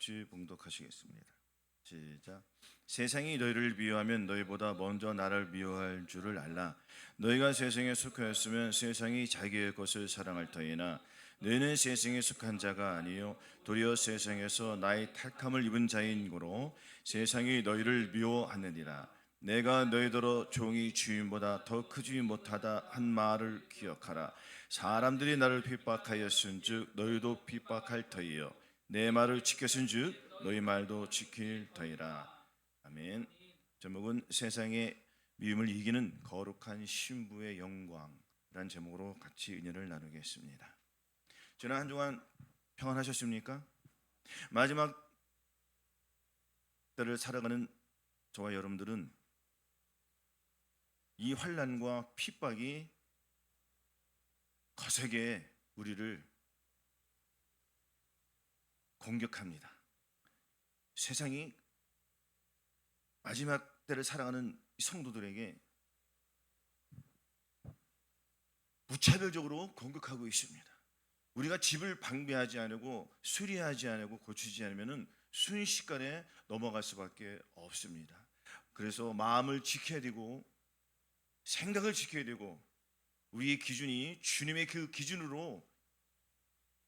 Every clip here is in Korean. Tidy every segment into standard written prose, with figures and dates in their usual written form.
같이 봉독하시겠습니다. 시작. 세상이 너희를 미워하면 너희보다 먼저 나를 미워할 줄을 알라. 너희가 세상에 속하였으면 세상이 자기의 것을 사랑할 터이나 너희는 세상에 속한 자가 아니요 도리어 세상에서 나의 택함을 입은 자인 고로 세상이 너희를 미워하느니라. 내가 너희더러 종이 주인보다 더 크지 못하다 한 말을 기억하라. 사람들이 나를 핍박하였은즉 너희도 핍박할 터이요 내 말을 지켰은즉 너희 말도 지킬 터이라. 아멘. 제목은 세상의 미움을 이기는 거룩한 신부의 영광이라는 제목으로 같이 은혜를 나누겠습니다. 지난 한 주간 평안하셨습니까? 마지막 때를 살아가는 저와 여러분들은 이 환난과 핍박이 거세게 우리를 공격합니다. 세상이 마지막 때를 살아가는 성도들에게 무차별적으로 공격하고 있습니다. 우리가 집을 방비하지 않고 수리하지 않고 고치지 않으면 순식간에 넘어갈 수밖에 없습니다. 그래서 마음을 지켜야 되고 생각을 지켜야 되고 우리의 기준이 주님의 그 기준으로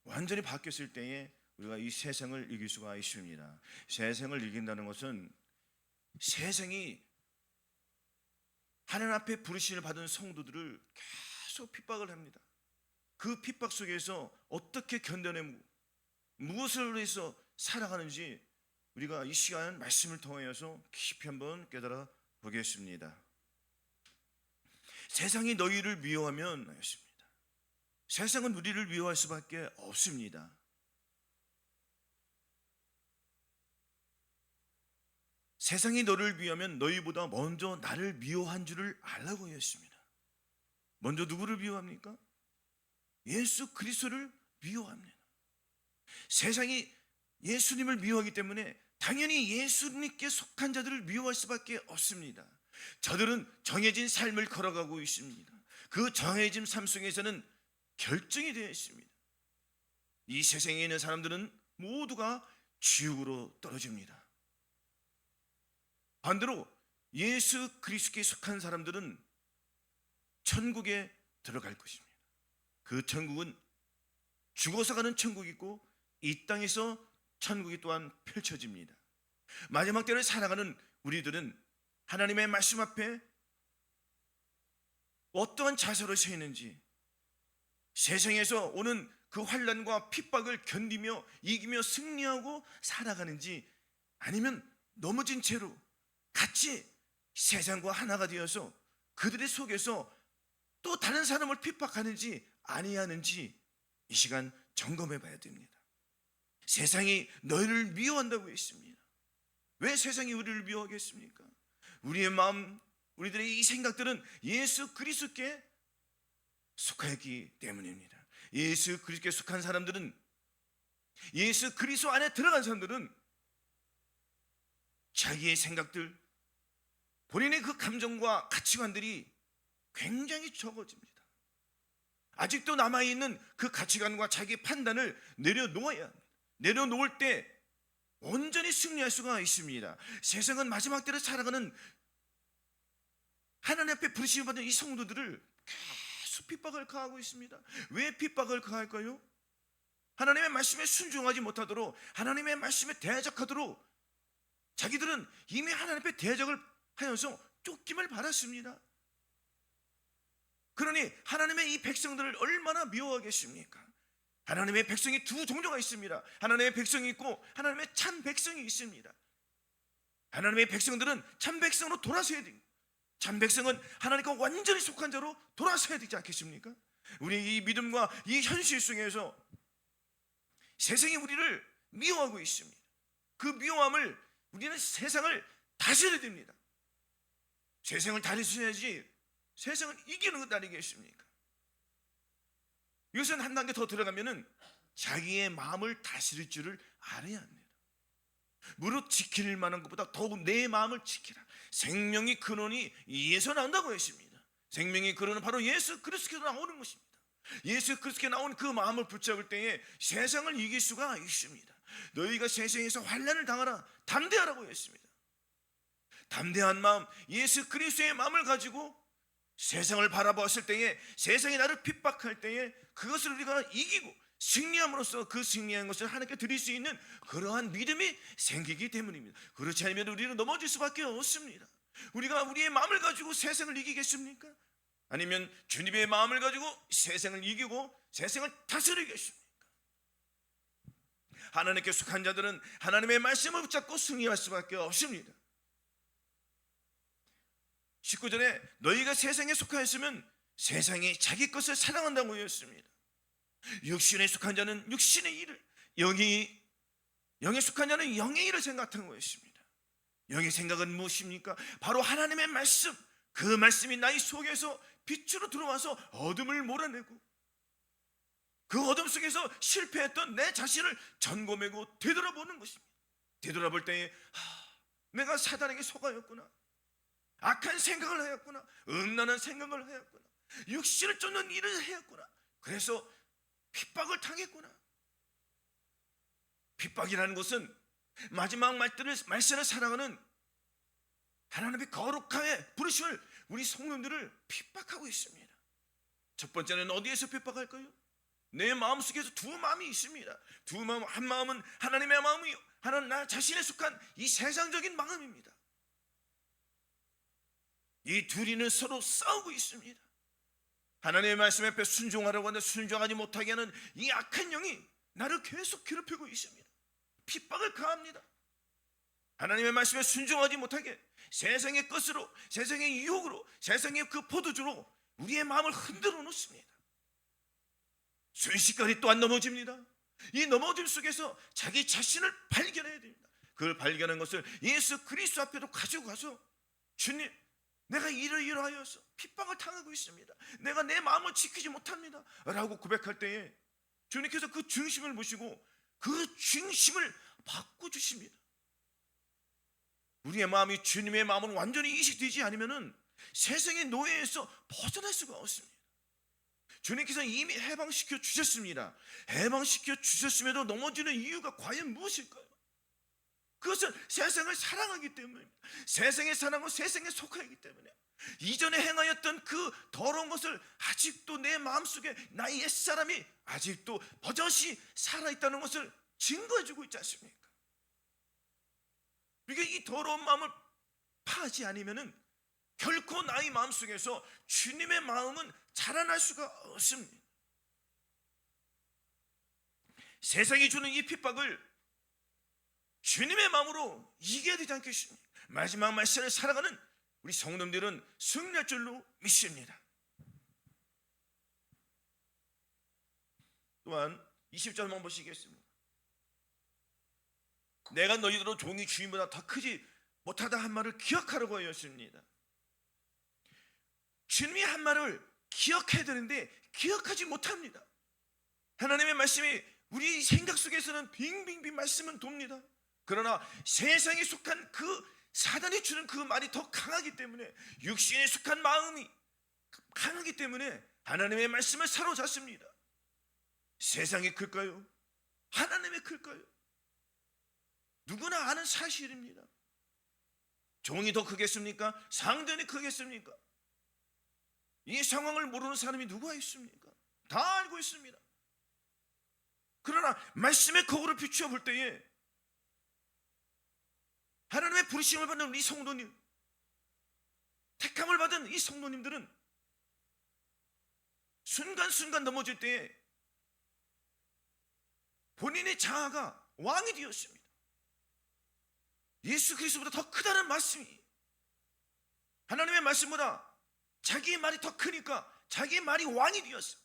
완전히 바뀌었을 때에 우리가 이 세상을 이길 수가 있습니다. 세상을 이긴다는 것은 세상이 하나님 앞에 부르심을 받은 성도들을 계속 핍박을 합니다. 그 핍박 속에서 어떻게 견뎌내고 무엇을 위해서 살아가는지 우리가 이 시간 말씀을 통하여서 깊이 한번 깨달아 보겠습니다. 세상이 너희를 미워하면 하였습니다. 세상은 우리를 미워할 수밖에 없습니다. 세상이 너를 미워하면 너희보다 먼저 나를 미워한 줄을 알라고 했습니다. 먼저 누구를 미워합니까? 예수 그리스도를 미워합니다. 세상이 예수님을 미워하기 때문에 당연히 예수님께 속한 자들을 미워할 수밖에 없습니다. 저들은 정해진 삶을 걸어가고 있습니다. 그 정해진 삶 속에서는 결정이 되어 있습니다. 이 세상에 있는 사람들은 모두가 지옥으로 떨어집니다. 반대로 예수 그리스도께 속한 사람들은 천국에 들어갈 것입니다. 그 천국은 죽어서 가는 천국이 있고 이 땅에서 천국이 또한 펼쳐집니다. 마지막 때를 살아가는 우리들은 하나님의 말씀 앞에 어떠한 자세로 서 있는지, 세상에서 오는 그 환난과 핍박을 견디며 이기며 승리하고 살아가는지, 아니면 넘어진 채로 같이 세상과 하나가 되어서 그들의 속에서 또 다른 사람을 핍박하는지 아니하는지 이 시간 점검해 봐야 됩니다. 세상이 너희를 미워한다고 했습니다. 왜 세상이 우리를 미워하겠습니까? 우리의 마음, 우리들의 이 생각들은 예수 그리스도께 속하였기 때문입니다. 예수 그리스도께 속한 사람들은, 예수 그리스도 안에 들어간 사람들은 자기의 생각들, 본인의 그 감정과 가치관들이 굉장히 적어집니다. 아직도 남아있는 그 가치관과 자기의 판단을 내려놓아야 합니다. 내려놓을 때 온전히 승리할 수가 있습니다. 세상은 마지막 때를 살아가는 하나님 앞에 부르심을 받은 이 성도들을 계속 핍박을 가하고 있습니다. 왜 핍박을 가할까요? 하나님의 말씀에 순종하지 못하도록, 하나님의 말씀에 대적하도록 자기들은 이미 하나님 앞에 대적을 하여서 쫓김을 받았습니다. 그러니 하나님의 이 백성들을 얼마나 미워하겠습니까? 하나님의 백성이 두 종류가 있습니다. 하나님의 백성이 있고 하나님의 참 백성이 있습니다. 하나님의 백성들은 참 백성으로 돌아서야 됩니다. 참 백성은 하나님과 완전히 속한 자로 돌아서야 되지 않겠습니까? 우리 이 믿음과 이 현실 속에서 세상이 우리를 미워하고 있습니다. 그 미워함을 우리는 세상을 다스려야 됩니다. 세상을 다스려야지 세상을 이기는 것 아니겠습니까? 이것은 한 단계 더 들어가면은 자기의 마음을 다스릴 줄을 알아야 합니다. 무릇 지킬 만한 것보다 더욱 내 마음을 지키라. 생명의 근원이 이에서 나온다고 했습니다. 생명의 근원은 바로 예수 그리스도께서 나오는 것입니다. 예수 그리스도께 나온 그 마음을 붙잡을 때에 세상을 이길 수가 있습니다. 너희가 세상에서 환난을 당하라 담대하라고 했습니다. 담대한 마음, 예수 그리스도의 마음을 가지고 세상을 바라보았을 때에, 세상이 나를 핍박할 때에 그것을 우리가 이기고 승리함으로써 그 승리한 것을 하나님께 드릴 수 있는 그러한 믿음이 생기기 때문입니다. 그렇지 않으면 우리는 넘어질 수밖에 없습니다. 우리가 우리의 마음을 가지고 세상을 이기겠습니까? 아니면 주님의 마음을 가지고 세상을 이기고 세상을 다스리겠습니까? 하나님께 속한 자들은 하나님의 말씀을 붙잡고 승리할 수밖에 없습니다. 19절에 너희가 세상에 속하였으면 세상이 자기 것을 사랑한다고 했습니다. 육신에 속한 자는 육신의 일을, 영에 속한 자는 영의 일을 생각하는 것입니다. 영의 생각은 무엇입니까? 바로 하나님의 말씀, 그 말씀이 나의 속에서 빛으로 들어와서 어둠을 몰아내고 그 어둠 속에서 실패했던 내 자신을 점검하고 되돌아보는 것입니다. 되돌아볼 때에 내가 사단에게 속아였구나, 악한 생각을 하였구나, 음란한 생각을 하였구나, 육신을 쫓는 일을 하였구나, 그래서 핍박을 당했구나. 핍박이라는 것은 마지막 말씀을 사랑하는 하나님의 거룩하게 부르심을 우리 성도들을 핍박하고 있습니다. 첫 번째는 어디에서 핍박할까요? 내 마음속에서 두 마음이 있습니다. 두 마음, 한 마음은 하나님의 마음이요, 하나는 나 자신에 속한 이 세상적인 마음입니다. 이 둘이는 서로 싸우고 있습니다. 하나님의 말씀 앞에 순종하려고 하는데 순종하지 못하게 하는 이 악한 영이 나를 계속 괴롭히고 있습니다. 핍박을 가합니다. 하나님의 말씀에 순종하지 못하게 세상의 것으로, 세상의 유혹으로, 세상의 그 포도주로 우리의 마음을 흔들어 놓습니다. 순식간에 또 안 넘어집니다. 이 넘어짐 속에서 자기 자신을 발견해야 됩니다. 그걸 발견한 것을 예수 그리스도 앞에로 가지고 가서, 주님, 내가 이러이러하여서 핍박을 당하고 있습니다. 내가 내 마음을 지키지 못합니다 라고 고백할 때에 주님께서 그 중심을 보시고 그 중심을 바꿔주십니다. 우리의 마음이 주님의 마음으로 완전히 이식되지 않으면 세상의 노예에서 벗어날 수가 없습니다. 주님께서 이미 해방시켜 주셨습니다. 해방시켜 주셨음에도 넘어지는 이유가 과연 무엇일까요? 그것은 세상을 사랑하기 때문입니다. 세상의 사랑은 세상에 속하기 때문에 이전에 행하였던 그 더러운 것을 아직도 내 마음속에 나의 옛사람이 아직도 버젓이 살아있다는 것을 증거해주고 있지 않습니까? 그러니까 이 더러운 마음을 파하지 않으면 결코 나의 마음속에서 주님의 마음은 자라날 수가 없습니다. 세상이 주는 이 핍박을 주님의 마음으로 이겨야 되지 않겠습니까? 마지막 말씀을 살아가는 우리 성도들은 승리할 줄로 믿습니다. 또한 20절 한번 보시겠습니다. 내가 너희들로 종이 주인보다 더 크지 못하다 한 말을 기억하라고 하였습니다. 주님이 한 말을 기억해야 되는데 기억하지 못합니다. 하나님의 말씀이 우리 생각 속에서는 빙빙빙 말씀은 돕니다. 그러나 세상에 속한 그 사단이 주는 그 말이 더 강하기 때문에, 육신에 속한 마음이 강하기 때문에 하나님의 말씀을 사로잡습니다. 세상이 클까요? 하나님이 클까요? 누구나 아는 사실입니다. 종이 더 크겠습니까? 상전이 크겠습니까? 이 상황을 모르는 사람이 누가 있습니까? 다 알고 있습니다. 그러나 말씀의 거울을 비추어 볼 때에 하나님의 부르심을 받는 이 성도님, 택함을 받은 이 성도님들은 순간순간 넘어질 때에 본인의 자아가 왕이 되었습니다. 예수 그리스도보다 더 크다는 말씀이, 하나님의 말씀보다 자기의 말이 더 크니까 자기의 말이 왕이 되었어요.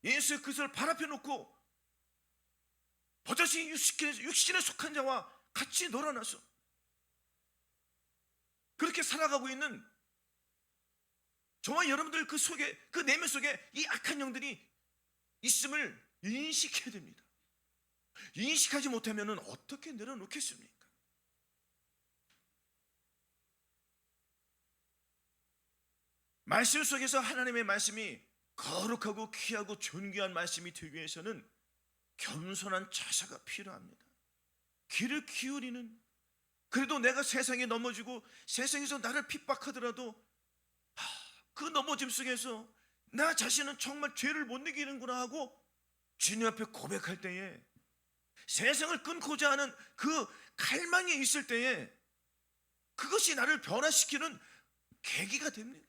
예수 그리스도를 발 앞에 놓고 버젓이 육신에 속한 자와 같이 놀아나서 그렇게 살아가고 있는 저와 여러분들 그 속에, 그 내면 속에 이 악한 영들이 있음을 인식해야 됩니다. 인식하지 못하면 어떻게 내려놓겠습니까? 말씀 속에서 하나님의 말씀이 거룩하고 귀하고 존귀한 말씀이 되기 위해서는 겸손한 자세가 필요합니다. 귀를 기울이는, 그래도 내가 세상에 넘어지고 세상에서 나를 핍박하더라도 그 넘어짐 속에서 나 자신은 정말 죄를 못 이기는구나 하고 주님 앞에 고백할 때에, 세상을 끊고자 하는 그 갈망이 있을 때에 그것이 나를 변화시키는 계기가 됩니다.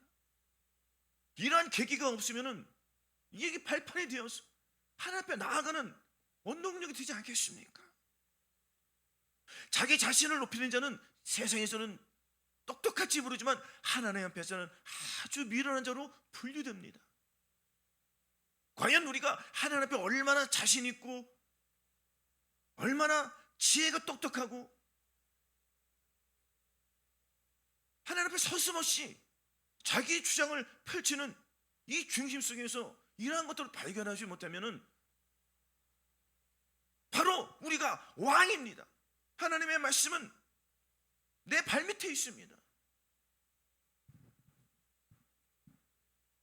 이러한 계기가 없으면은 이게 발판이 되어서 하나님 앞에 나아가는 원동력이 되지 않겠습니까? 자기 자신을 높이는 자는 세상에서는 똑똑할지 모르지만 하나님 앞에서는 아주 미련한 자로 분류됩니다. 과연 우리가 하나님 앞에 얼마나 자신 있고 얼마나 지혜가 똑똑하고 하나님 앞에 서슴없이 자기의 주장을 펼치는 이 중심 속에서 이러한 것들을 발견하지 못하면은 바로 우리가 왕입니다. 하나님의 말씀은 내 발밑에 있습니다.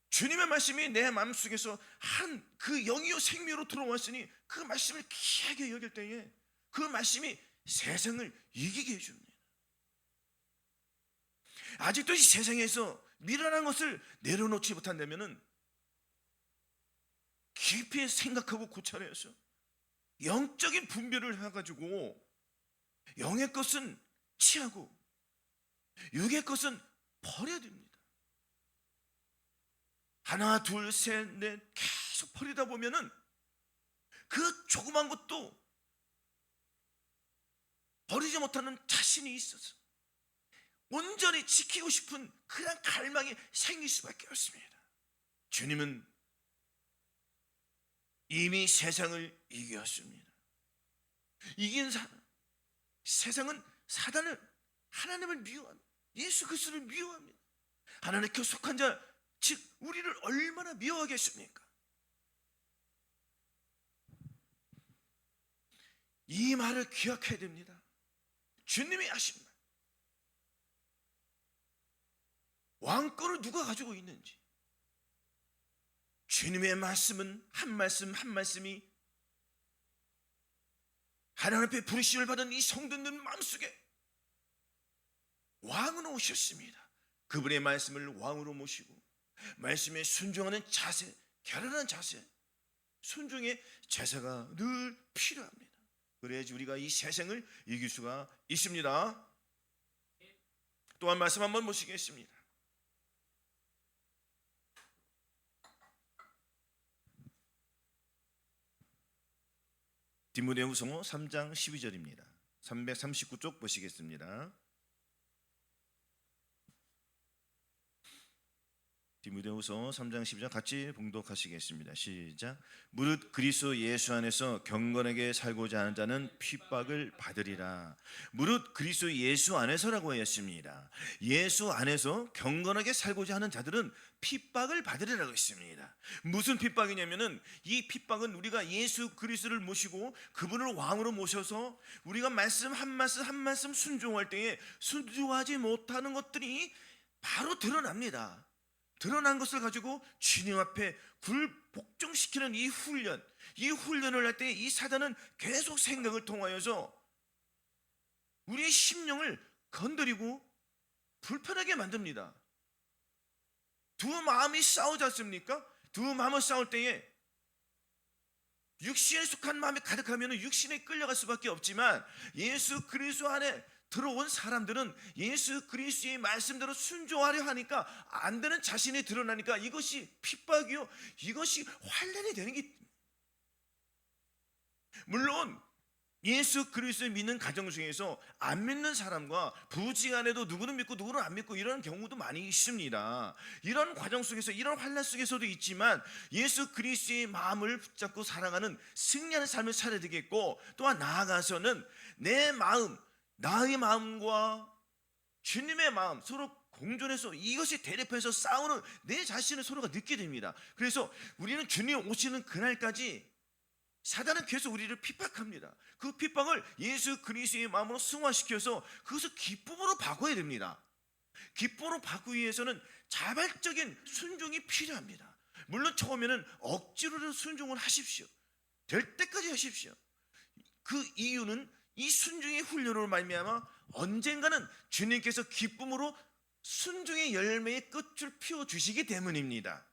주님의 말씀이 내 마음속에서 한 그 영이요 생명으로 들어왔으니 그 말씀을 귀하게 여길 때에 그 말씀이 세상을 이기게 해줍니다. 아직도 이 세상에서 미련한 것을 내려놓지 못한다면은 깊이 생각하고 고찰해서 영적인 분별을 해가지고 영의 것은 취하고 육의 것은 버려야 됩니다. 하나 둘 셋 넷 계속 버리다 보면은 그 조그만 것도 버리지 못하는 자신이 있어서 온전히 지키고 싶은 그런 갈망이 생길 수밖에 없습니다. 주님은 이미 세상을 이겼습니다. 이긴 사람, 세상은 사단을, 하나님을 미워합니다. 예수 그리스도를 미워합니다. 하나님께 속한 자, 즉 우리를 얼마나 미워하겠습니까? 이 말을 기억해야 됩니다. 주님이 하신 말, 왕권을 누가 가지고 있는지, 주님의 말씀은 한 말씀 한 말씀이 하나님 앞에 부르심을 받은 이 성도들 마음속에 왕으로 오셨습니다. 그분의 말씀을 왕으로 모시고 말씀에 순종하는 자세, 결연한 자세, 순종의 제사가 늘 필요합니다. 그래야지 우리가 이 세상을 이길 수가 있습니다. 또한 말씀 한번 보시겠습니다. 디모데후서 3장 12절입니다. 339쪽 보시겠습니다. 디모데후서 3장 12절 같이 봉독하시겠습니다. 시작. 무릇 그리스도 예수 안에서 경건하게 살고자 하는 자는 핍박을 받으리라. 무릇 그리스도 예수 안에서라고 했습니다. 예수 안에서 경건하게 살고자 하는 자들은 핍박을 받으리라고 했습니다. 무슨 핍박이냐면은 이 핍박은 우리가 예수 그리스도를 모시고 그분을 왕으로 모셔서 우리가 말씀 한 말씀 한 말씀 순종할 때에 순종하지 못하는 것들이 바로 드러납니다. 드러난 것을 가지고 주님 앞에 굴복종시키는 이 훈련을 할 때 이 사단은 계속 생각을 통하여서 우리의 심령을 건드리고 불편하게 만듭니다. 두 마음이 싸우지 않습니까? 두 마음을 싸울 때에 육신에 속한 마음이 가득하면 육신에 끌려갈 수밖에 없지만 예수 그리스도 안에 들어온 사람들은 예수 그리스도의 말씀대로 순종하려 하니까 안 되는 자신이 드러나니까 이것이 핍박이요, 이것이 환난이 되는 게, 물론 예수 그리스도를 믿는 가정 중에서 안 믿는 사람과 부지간에도 누구는 믿고 누구는 안 믿고 이런 경우도 많이 있습니다. 이런 과정 속에서 이런 환난 속에서도 있지만 예수 그리스도의 마음을 붙잡고 살아가는 승리하는 삶을 살아야 되겠고, 또한 나아가서는 내 마음, 나의 마음과 주님의 마음 서로 공존해서 이것이 대립해서 싸우는 내 자신을 서로가 느끼게 됩니다. 그래서 우리는 주님 오시는 그날까지 사단은 계속 우리를 핍박합니다. 그 핍박을 예수 그리스도의 마음으로 승화시켜서 그것을 기쁨으로 바꿔야 됩니다. 기쁨으로 바꾸기 위해서는 자발적인 순종이 필요합니다. 물론 처음에는 억지로 순종을 하십시오. 될 때까지 하십시오. 그 이유는 이 순종의 훈련으로 말미암아 언젠가는 주님께서 기쁨으로 순종의 열매의 끝을 피워주시기 때문입니다.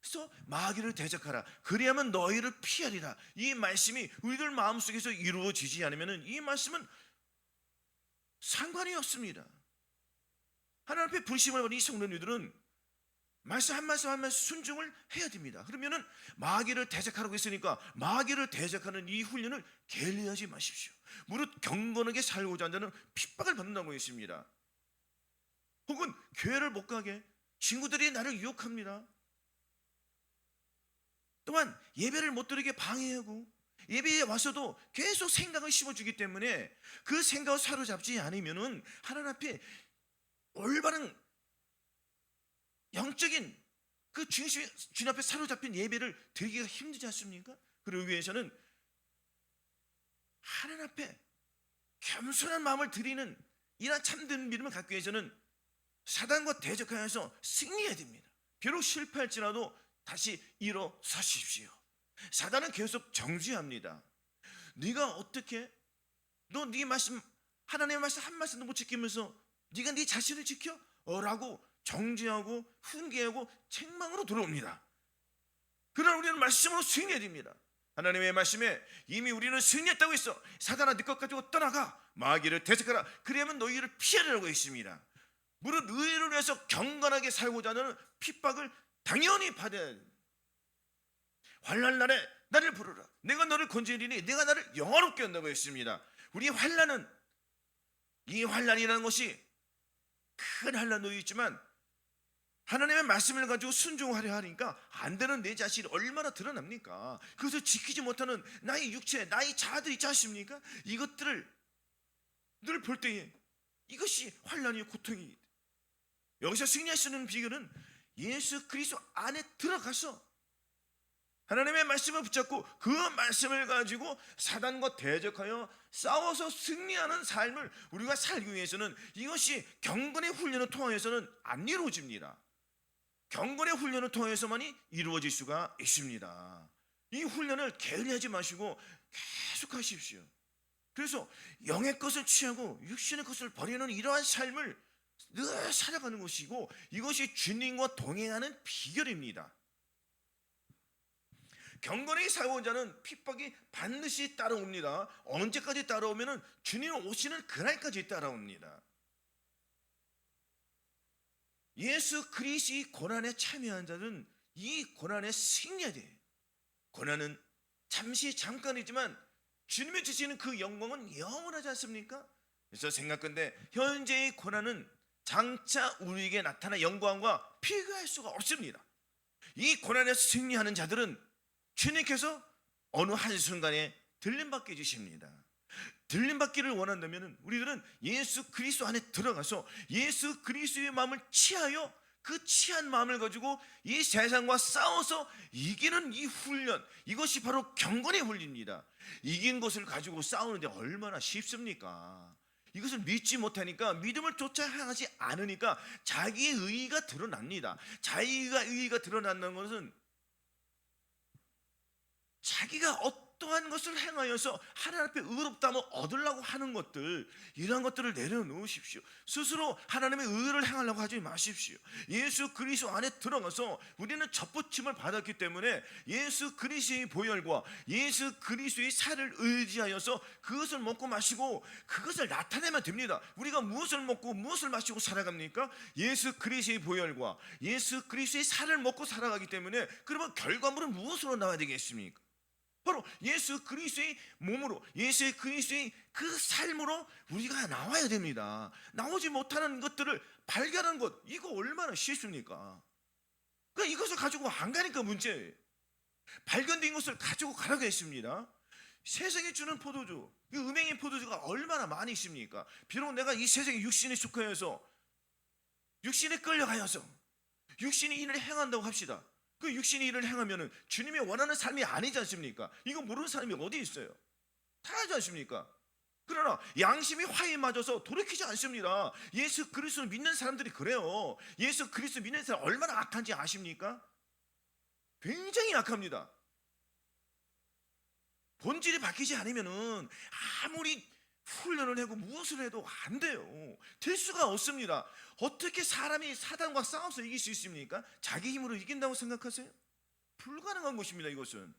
그래서 마귀를 대적하라, 그리하면 너희를 피하리라. 이 말씀이 우리들 마음속에서 이루어지지 않으면 이 말씀은 상관이 없습니다. 하나님 앞에 불신을 가진 이 성도님들은 말씀 한 말씀 한 말씀 순종을 해야 됩니다. 그러면은 마귀를 대적하라고 했으니까 마귀를 대적하는 이 훈련을 게을리하지 마십시오. 무릇 경건하게 살고자 한다는 핍박을 받는다고 했습니다. 혹은 교회를 못 가게 친구들이 나를 유혹합니다. 또한 예배를 못 드리게 방해하고 예배에 와서도 계속 생각을 심어주기 때문에 그 생각을 사로잡지 않으면은 하나님 앞에 올바른 영적인 그 주님 앞에 사로잡힌 예배를 드리기가 힘들지 않습니까? 그러기 위해서는 하나님 앞에 겸손한 마음을 드리는 이러한 참된 믿음을 갖기 위해서는 사단과 대적하여서 승리해야 됩니다. 비록 실패할지라도 다시 일어서십시오. 사단은 계속 정죄합니다. 네가 어떻게 네 말씀, 하나님의 말씀 한 말씀도 못 지키면서 네가 네 자신을 지켜? 라고 정죄하고 훈계하고 책망으로 들어옵니다. 그러나 우리는 말씀으로 승리해야 됩니다. 하나님의 말씀에 이미 우리는 승리했다고 했어. 사단아, 네 것 가지고 떠나가 마귀를 대적하라, 그리하면 너희를 피하리라고 했습니다. 무릇 의를 위해서 경건하게 살고자 하는 핍박을 당연히 받아야 됩니다. 환난 날에 나를 부르라, 내가 너를 건지리니 내가 나를 영화롭게 한다고 했습니다. 우리 환난은, 이 환난이라는 것이 큰 환난도 있지만 하나님의 말씀을 가지고 순종하려 하니까 안 되는 내 자신이 얼마나 드러납니까? 그것을 지키지 못하는 나의 육체, 나의 자아들 있지 않습니까? 이것들을 늘 볼 때에 이것이 환난이요 고통이. 여기서 승리할 수 있는 비결은 예수 그리스도 안에 들어가서 하나님의 말씀을 붙잡고 그 말씀을 가지고 사단과 대적하여 싸워서 승리하는 삶을 우리가 살기 위해서는 이것이 경건의 훈련을 통해서는 안 이루어집니다. 경건의 훈련을 통해서만이 이루어질 수가 있습니다. 이 훈련을 게을리하지 마시고 계속 하십시오. 그래서 영의 것을 취하고 육신의 것을 버리는 이러한 삶을 늘 살아가는 것이고 이것이 주님과 동행하는 비결입니다. 경건하게 살고자 하는 핍박이 반드시 따라옵니다. 언제까지 따라오면은 주님 오시는 그날까지 따라옵니다. 예수 그리스도의 고난에 참여한 자는 이 고난에 승리해야 돼. 고난은 잠시 잠깐이지만 주님이 주시는 그 영광은 영원하지 않습니까? 그래서 생각건대 현재의 고난은 장차 우리에게 나타난 영광과 비교할 수가 없습니다. 이 고난에 승리하는 자들은 주님께서 어느 한순간에 들림받게 해주십니다. 들림받기를 원한다면 우리들은 예수 그리스도 안에 들어가서 예수 그리스도의 마음을 취하여 그 취한 마음을 가지고 이 세상과 싸워서 이기는 이 훈련, 이것이 바로 경건의 훈련입니다. 이긴 것을 가지고 싸우는데 얼마나 쉽습니까? 이것을 믿지 못하니까, 믿음을 쫓아 향하지 않으니까 자기의 의의가 드러납니다. 자기가 의의가 드러난다는 것은 자기가 어떠한 것을 행하여서 하나님 앞에 의롭다함을 얻으려고 하는 것들, 이러한 것들을 내려놓으십시오. 스스로 하나님의 의를 행하려고 하지 마십시오. 예수 그리스도 안에 들어가서 우리는 접붙임을 받았기 때문에 예수 그리스도의 보혈과 예수 그리스도의 살을 의지하여서 그것을 먹고 마시고 그것을 나타내면 됩니다. 우리가 무엇을 먹고 무엇을 마시고 살아갑니까? 예수 그리스도의 보혈과 예수 그리스도의 살을 먹고 살아가기 때문에, 그러면 결과물은 무엇으로 나와야 되겠습니까? 바로 예수 그리스도의 몸으로, 예수 그리스도의 그 삶으로 우리가 나와야 됩니다. 나오지 못하는 것들을 발견하는 것, 이거 얼마나 쉽습니까? 그러니까 이것을 가지고 안 가니까 문제예요. 발견된 것을 가지고 가라고 했습니다. 세상이 주는 포도주, 이 음행의 포도주가 얼마나 많이 있습니까? 비록 내가 이 세상의 육신에 속하여서 육신에 끌려가여서 육신이 일을 행한다고 합시다. 그 육신이 일을 행하면은 주님이 원하는 삶이 아니지 않습니까? 이거 모르는 사람이 어디 있어요? 다 하지 않습니까? 그러나 양심이 화에 맞아서 돌이키지 않습니다. 예수 그리스도를 믿는 사람들이 그래요. 예수 그리스도 믿는 사람 얼마나 악한지 아십니까? 굉장히 악합니다. 본질이 바뀌지 않으면은 아무리 훈련을 하고 무엇을 해도 안 돼요. 될 수가 없습니다. 어떻게 사람이 사단과 싸워서 이길 수 있습니까? 자기 힘으로 이긴다고 생각하세요? 불가능한 것입니다. 이것은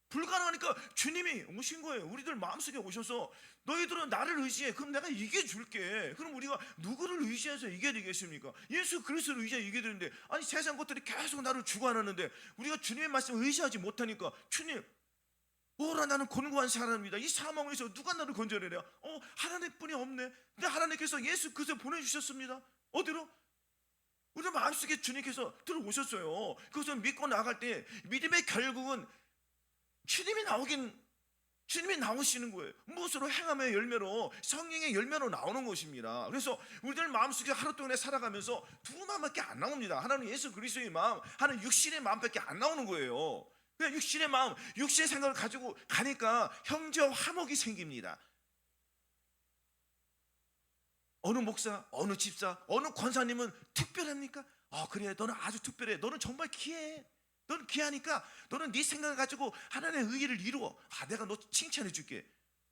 불가능하니까 주님이 오신 거예요. 우리들 마음속에 오셔서 너희들은 나를 의지해. 그럼 내가 이겨줄게. 그럼 우리가 누구를 의지해서 이겨야 되겠습니까? 예수 그리스도를 의지해 이겨야 되는데, 아니 세상 것들이 계속 나를 주관하는데 우리가 주님의 말씀을 의지하지 못하니까, 주님 오라, 나는 곤고한 사람입니다. 이 사망에서 누가 나를 건져내랴? 하나님뿐이 없네. 근데 하나님께서 예수 그리스도 보내주셨습니다. 어디로? 우리 마음속에 주님께서 들어오셨어요. 그것을 믿고 나갈 때 믿음의 결국은 주님이 나오시는 거예요. 무엇으로? 행함의 열매로, 성령의 열매로 나오는 것입니다. 그래서 우리들 마음속에 하루 동안에 살아가면서 두 마음밖에 안 나옵니다. 하나는 예수 그리스도의 마음, 하나는 육신의 마음밖에 안 나오는 거예요. 그냥 육신의 마음, 육신의 생각을 가지고 가니까 형제와 화목이 생깁니다. 어느 목사, 어느 집사, 어느 권사님은 특별합니까? 그래, 너는 아주 특별해. 너는 정말 귀해. 너는 귀하니까 너는 네 생각을 가지고 하나님의 의의를 이루어. 내가 너 칭찬해 줄게.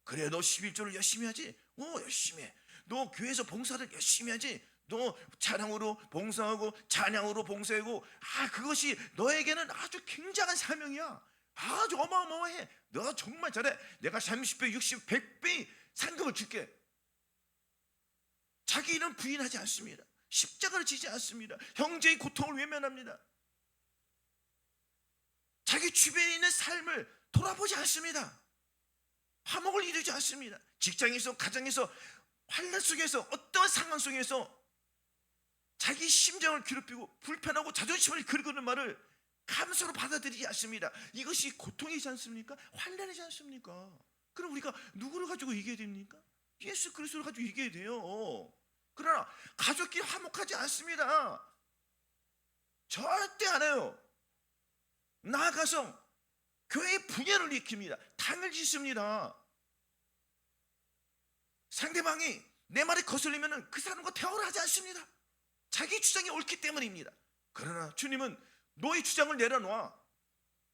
그래, 너 11조를 열심히 하지? 열심히 해. 너 교회에서 봉사를 열심히 하지? 너 찬양으로 봉사하고 찬양으로 봉사하고, 그것이 너에게는 아주 굉장한 사명이야. 아주 어마어마해. 너 정말 잘해. 내가 30배, 60, 100배 상급을 줄게. 자기 일은 부인하지 않습니다. 십자가를 지지 않습니다. 형제의 고통을 외면합니다. 자기 주변에 있는 삶을 돌아보지 않습니다. 화목을 이루지 않습니다. 직장에서, 가정에서, 환난 속에서, 어떠한 상황 속에서 자기 심정을 괴롭히고 불편하고 자존심을 긁는 말을 감사로 받아들이지 않습니다. 이것이 고통이지 않습니까? 환난이지 않습니까? 그럼 우리가 누구를 가지고 이겨야 됩니까? 예수 그리스도를 가지고 이겨야 돼요. 그러나 가족끼리 화목하지 않습니다. 절대 안 해요. 나아가서 교회의 분열을 일으킵니다. 당을 짓습니다. 상대방이 내 말에 거슬리면 그 사람과 대화를 하지 않습니다. 자기 주장이 옳기 때문입니다. 그러나 주님은 너의 주장을 내려놔,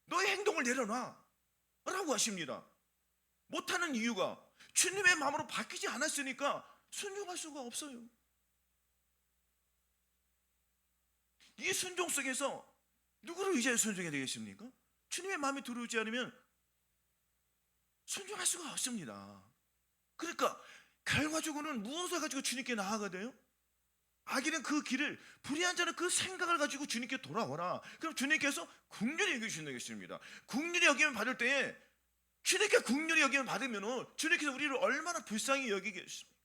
너의 행동을 내려놔 라고 하십니다. 못하는 이유가 주님의 마음으로 바뀌지 않았으니까 순종할 수가 없어요. 이 순종 속에서 누구를 의지해 순종해야 되겠습니까? 주님의 마음에 들어오지 않으면 순종할 수가 없습니다. 그러니까 결과적으로는 무엇을 가지고 주님께 나아가야 돼요? 악인은 그 길을, 불의한 자는 그 생각을 가지고 주님께 돌아오라. 그럼 주님께서 긍휼히 여기시는 것입니다. 긍휼히 여김을 받을 때에, 주님께 긍휼히 여김을 받으면 주님께서 우리를 얼마나 불쌍히 여기겠습니까?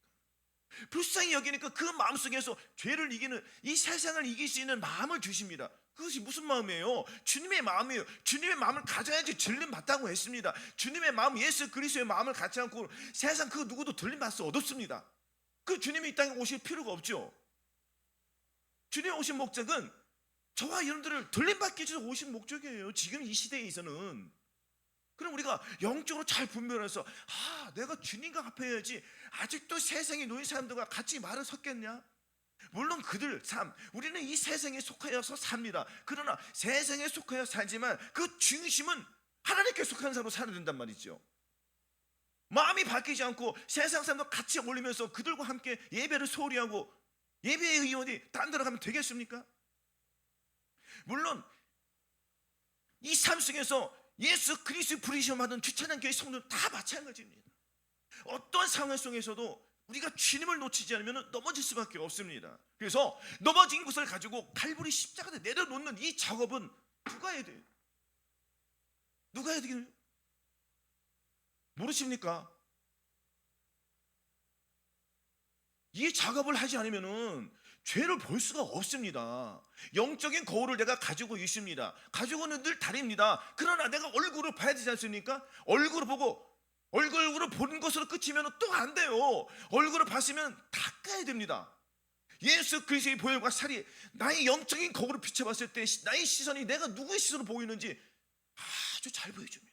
불쌍히 여기니까 그 마음속에서 죄를 이기는, 이 세상을 이길 수 있는 마음을 주십니다. 그것이 무슨 마음이에요? 주님의 마음이에요. 주님의 마음을 가져야지 들림 받다고 했습니다. 주님의 마음, 예수 그리스도의 마음을 갖지 않고 세상 그 누구도 들림 받을 수 없습니다. 그 주님이 이 땅에 오실 필요가 없죠. 주님 오신 목적은 저와 여러분들을 들림받기 위해서 오신 목적이에요. 지금 이 시대에서는. 그럼 우리가 영적으로 잘 분별해서, 내가 주님과 합해야지, 아직도 세상에 놓인 사람들과 같이 말을 섞겠냐? 물론 그들 삶, 우리는 이 세상에 속하여서 삽니다. 그러나 세상에 속하여 살지만 그 중심은 하나님께 속한 사람으로 살아야 된단 말이죠. 마음이 바뀌지 않고 세상 사람과 같이 어울리면서 그들과 함께 예배를 소홀히 하고 예배의 의원이 딴 데로 가면 되겠습니까? 물론 이 삶 속에서 예수 그리스도 부르심을 받은 주차장 교회 성도는 다 마찬가지입니다. 어떤 상황 속에서도 우리가 주님을 놓치지 않으면 넘어질 수밖에 없습니다. 그래서 넘어진 것을 가지고 갈보리 십자가에 내려놓는 이 작업은 누가 해야 돼요? 누가 해야 되겠어요? 모르십니까? 이 작업을 하지 않으면 죄를 볼 수가 없습니다. 영적인 거울을 내가 가지고 있습니다. 가지고는 늘 다릅니다. 그러나 내가 얼굴을 봐야 되지 않습니까? 얼굴을 보고 얼굴으로 보는 것으로 끝이면 또 안 돼요. 얼굴을 봤으면 닦아야 됩니다. 예수 그리스도의 보혈과 살이 나의 영적인 거울을 비춰봤을 때 나의 시선이 내가 누구의 시선으로 보이는지 아주 잘 보여줍니다.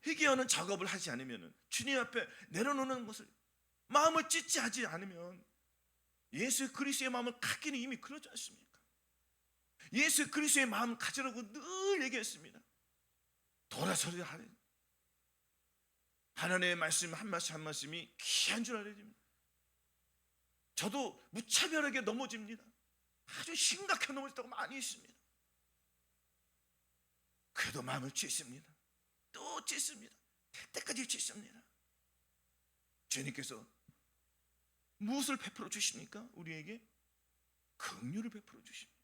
회개하는 작업을 하지 않으면, 주님 앞에 내려놓는 것을 마음을 찢지 하지 않으면, 예수 그리스도의 마음을 갖기는 이미 그러지 않습니까? 예수 그리스도의 마음을 가지라고 늘 얘기했습니다. 돌아서려 하는, 하나님의 말씀 한 말씀 한 말씀이 귀한 줄 알아야 됩니다. 저도 무차별하게 넘어집니다. 아주 심각한 넘어질 때가 많이 있습니다. 그래도 마음을 찢습니다. 또 찢습니다. 될 때까지 찢습니다. 주님께서 무엇을 베풀어 주십니까? 우리에게 긍휼을 베풀어 주십니다.